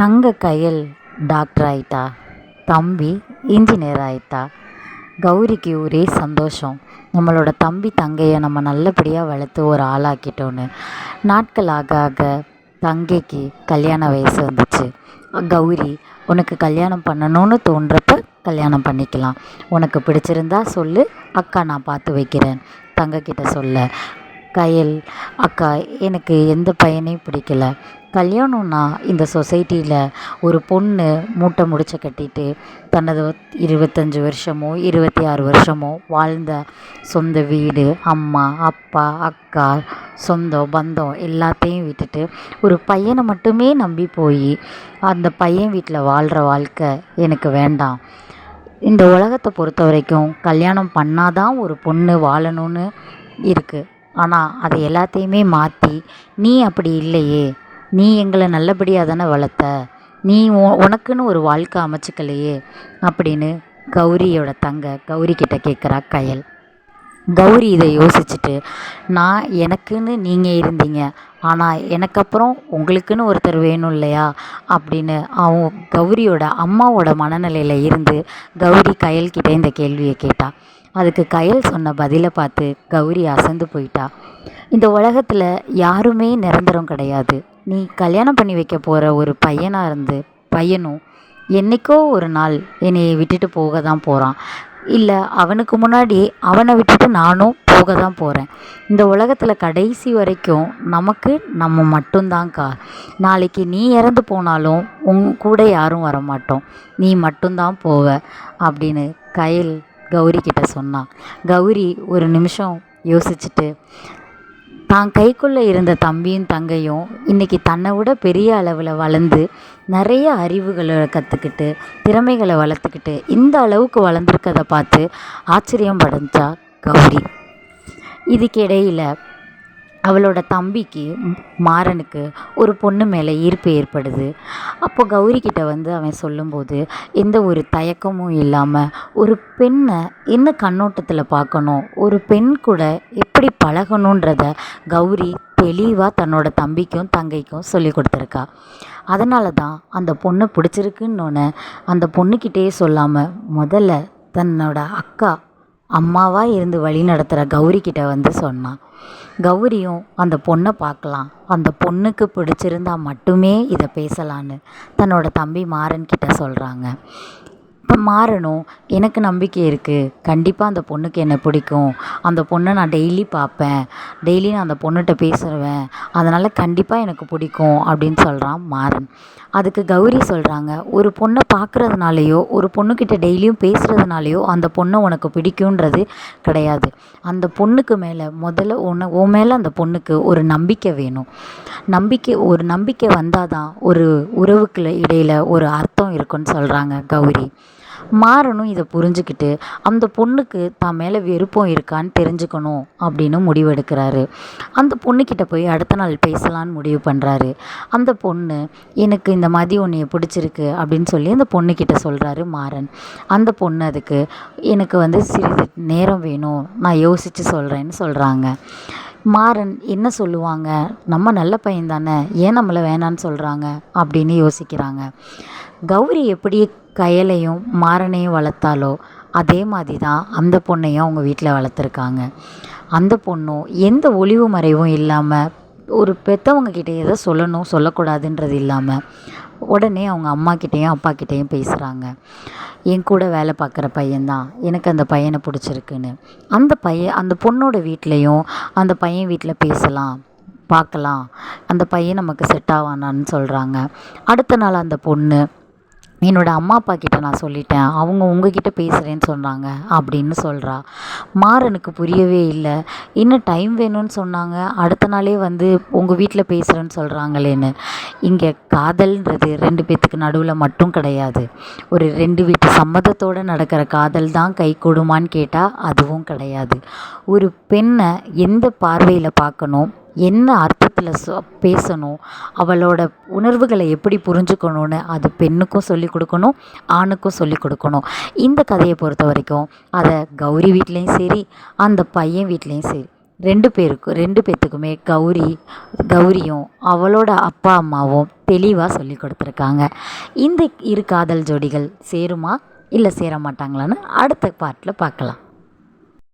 தங்க கையல் டாக்டர் ஆயிட்டா, தம்பி இன்ஜினியர் ஆயிட்டா. கௌரிக்கு ஒரே சந்தோஷம், நம்மளோட தம்பி தங்கையை நம்ம நல்லபடியாக வளர்த்து ஒரு ஆளாக்கிட்டோன்னு. நாட்கள் ஆக ஆக தங்கைக்கு கல்யாண வயசு வந்துச்சு. கௌரி, உனக்கு கல்யாணம் பண்ணணும்னு தோன்றப்ப கல்யாணம் பண்ணிக்கலாம், உனக்கு பிடிச்சிருந்தா சொல்லு, அக்கா நான் பார்த்து வைக்கிறேன் தங்கக்கிட்ட சொல்ல. கயல், அக்கா எனக்கு எந்த பையனையும் பிடிக்கல. கல்யாணம்னா இந்த சொசைட்டியில் ஒரு பொண்ணு மூட்டை முடிச்ச கட்டிட்டு தனது 25 வருஷமோ 26 வருஷமோ வாழ்ந்த சொந்த வீடு, அம்மா அப்பா அக்கா சொந்தம் பந்தம் எல்லாத்தையும் விட்டுட்டு ஒரு பையனை மட்டுமே நம்பி போய் அந்த பையன் வீட்டில் வாழ்கிற வாழ்க்கை எனக்கு வேண்டாம். இந்த உலகத்தை பொறுத்த வரைக்கும் கல்யாணம் பண்ணாதான் ஒரு பொண்ணு வாழணும்னு இருக்குது. ஆனால் அதை எல்லாத்தையுமே மாற்றி, நீ அப்படி இல்லையே, நீ எங்களை நல்லபடியாக தானே வளர்த்த, நீ உனக்குன்னு ஒரு வாழ்க்கை அமைச்சிக்கலையே அப்படின்னு கௌரியோட தங்க கௌரிக்கிட்ட கேட்குறா கயல். கௌரி இதை யோசிச்சுட்டு, நான் எனக்குன்னு நீங்கள் இருந்தீங்க, ஆனால் எனக்கப்புறம் உங்களுக்குன்னு ஒருத்தர் வேணும் இல்லையா அப்படின்னு அவன் கௌரியோட அம்மாவோட மனநிலையில் இருந்து கௌரி கயல்கிட்ட இந்த கேள்வியை கேட்டா. அதுக்கு கயல் சொன்ன பதிலை பார்த்து கௌரி அசந்து போயிட்டா. இந்த உலகத்தில் யாருமே நிரந்தரம் கிடையாது. நீ கல்யாணம் பண்ணி வைக்க போகிற ஒரு பையனும் என்றைக்கோ ஒரு நாள் என்னையை விட்டுட்டு போக தான் போகிறான். இல்லை, அவனுக்கு முன்னாடி அவனை விட்டுட்டு நானும் போக தான் போகிறேன். இந்த உலகத்தில் கடைசி வரைக்கும் நமக்கு நம்ம மட்டும்தான்க்கா. நாளைக்கு நீ இறந்து போனாலும் உன் கூட யாரும் வரமாட்டோம், நீ மட்டும்தான் போவ அப்படின்னு கயல் கௌரி கிட்ட சொன்னான். கௌரி ஒரு நிமிஷம் யோசிச்சுட்டு, தான் கைக்குள்ளே இருந்த தம்பியும் தங்கையும் இன்றைக்கி தன்னை விட பெரிய அளவில் வளர்ந்து நிறைய அறிவுகளை கற்றுக்கிட்டு திறமைகளை வளர்த்துக்கிட்டு இந்த அளவுக்கு வளர்ந்துருக்கதை பார்த்து ஆச்சரியம் படைஞ்சா கௌரி. இதுக்கிடையில் அவளோட தம்பிக்கு மாறனுக்கு ஒரு பொண்ணு மேலே ஈர்ப்பு ஏற்படுது. அப்போ கௌரிக்கிட்ட வந்து அவன் சொல்லும்போது எந்த ஒரு தயக்கமும் இல்லாமல் ஒரு பெண்ணை என்ன கண்ணோட்டத்தில் பார்க்கணும், ஒரு பெண் கூட எப்படி பழகணுன்றத கௌரி தெளிவாக தன்னோட தம்பிக்கும் தங்கைக்கும் சொல்லி கொடுத்துருக்கா. அதனால தான் அந்த பொண்ணை பிடிச்சிருக்குன்னொன்னே அந்த பொண்ணுக்கிட்டேயே சொல்லாமல் முதல்ல தன்னோட அக்கா அம்மாவாக இருந்து வழி நடத்துகிற கௌரிக்கிட்ட வந்து சொன்னான். கௌரியும் அந்த பொண்ணை பார்க்கலாம், அந்த பொண்ணுக்கு பிடிச்சிருந்தா மட்டுமே இதை பேசலான்னு தன்னோட தம்பி மாறன்கிட்ட சொல்கிறாங்க. இப்போ மாறனும், எனக்கு நம்பிக்கை இருக்குது, கண்டிப்பாக அந்த பொண்ணுக்கு என்னை பிடிக்கும், அந்த பொண்ணை நான் டெய்லி பார்ப்பேன், டெய்லி நான் அந்த பொண்ணுகிட்ட பேசுவேன், அதனால் கண்டிப்பாக எனக்கு பிடிக்கும் அப்படின்னு சொல்கிறான் மாறன். அதுக்கு கௌரி சொல்கிறாங்க, ஒரு பொண்ணை பார்க்குறதுனாலையோ ஒரு பொண்ணுக்கிட்ட டெய்லியும் பேசுகிறதுனாலையோ அந்த பொண்ணை உனக்கு பிடிக்குன்றது கிடையாது. அந்த பொண்ணுக்கு மேலே முதல்ல உன் மேலே அந்த பொண்ணுக்கு ஒரு நம்பிக்கை வேணும். ஒரு நம்பிக்கை வந்தால் தான் ஒரு உறவுக்கு இடையில் ஒரு அர்த்தம் இருக்குன்னு சொல்கிறாங்க கௌரி. மாறனும் இதை புரிஞ்சுக்கிட்டு அந்த பொண்ணுக்கு தான் மேலே விருப்பம் இருக்கான்னு தெரிஞ்சுக்கணும் அப்படின்னு முடிவெடுக்கிறாரு. அந்த பொண்ணுக்கிட்ட போய் அடுத்த நாள் பேசலான்னு முடிவு பண்ணுறாரு. அந்த பொண்ணு, எனக்கு இந்த மாதிரி உன்னைய பிடிச்சிருக்கு அப்படின்னு சொல்லி அந்த பொண்ணுக்கிட்ட சொல்கிறாரு மாறன். அந்த பொண்ணு அதுக்கு, எனக்கு வந்து சிறிது நேரம் வேணும், நான் யோசித்து சொல்கிறேன்னு சொல்கிறாங்க. மாறன் என்ன சொல்லுவாங்க, நம்ம நல்ல பையன் தானே, ஏன் நம்மளை வேணான்னு சொல்கிறாங்க அப்படின்னு யோசிக்கிறாங்க. கௌரி எப்படி கயலையும் மாறனையும் வளர்த்தாலோ அதே மாதிரி தான் அந்த பொண்ணையும் அவங்க வீட்டில் வளர்த்துருக்காங்க. அந்த பொண்ணும் எந்த ஒளிவு மறைவும் இல்லாமல், ஒரு பெற்றவங்கக்கிட்ட எதை சொல்லணும் சொல்லக்கூடாதுன்றது இல்லாமல் உடனே அவங்க அம்மாக்கிட்டேயும் அப்பாக்கிட்டேயும் பேசுகிறாங்க. என் கூட வேலை பார்க்குற பையன்தான், எனக்கு அந்த பையனை பிடிச்சிருக்குன்னு. அந்த பொண்ணோட வீட்லேயும் அந்த பையன் வீட்டில் பேசலாம், பார்க்கலாம், அந்த பையன் நமக்கு செட் ஆவானான்னு சொல்கிறாங்க. அடுத்த நாள் அந்த பொண்ணு, என்னோடய அம்மா அப்பா கிட்ட நான் சொல்லிட்டேன், அவங்க உங்ககிட்ட பேசுகிறேன்னு சொன்னாங்க அப்படின்னு சொல்கிறா. மாறனுக்கு புரியவே இல்லை, இன்னும் டைம் வேணும்னு சொன்னாங்க, அடுத்த நாளே வந்து உங்கள் வீட்டில் பேசுகிறேன்னு சொல்கிறாங்களேன்னு. இங்கே காதல்ன்றது 2 பேத்துக்கு நடுவில் மட்டும் கிடையாது. ஒரு 2 வீட்டு சம்மதத்தோடு நடக்கிற காதல் தான் கை கொடுமான்னு கேட்டால் அதுவும் கிடையாது. ஒரு பெண்ணை எந்த பார்வையில் பார்க்கணும், என்ன அர்த்தத்தில் பேசணும், அவளோட உணர்வுகளை எப்படி புரிஞ்சுக்கணும்னு அது பெண்ணுக்கும் சொல்லிக் கொடுக்கணும், ஆணுக்கும் சொல்லிக் கொடுக்கணும். இந்த கதையை பொறுத்த வரைக்கும் அதை கௌரி வீட்லேயும் சரி அந்த பையன் வீட்லேயும் சரி ரெண்டு பேர்த்துக்குமே கௌரியும் அவளோட அப்பா அம்மாவும் தெளிவாக சொல்லி கொடுத்துருக்காங்க. இந்த இரு காதல் ஜோடிகள் சேருமா இல்லை சேர மாட்டாங்களான்னு அடுத்த பார்ட்டில் பார்க்கலாம்.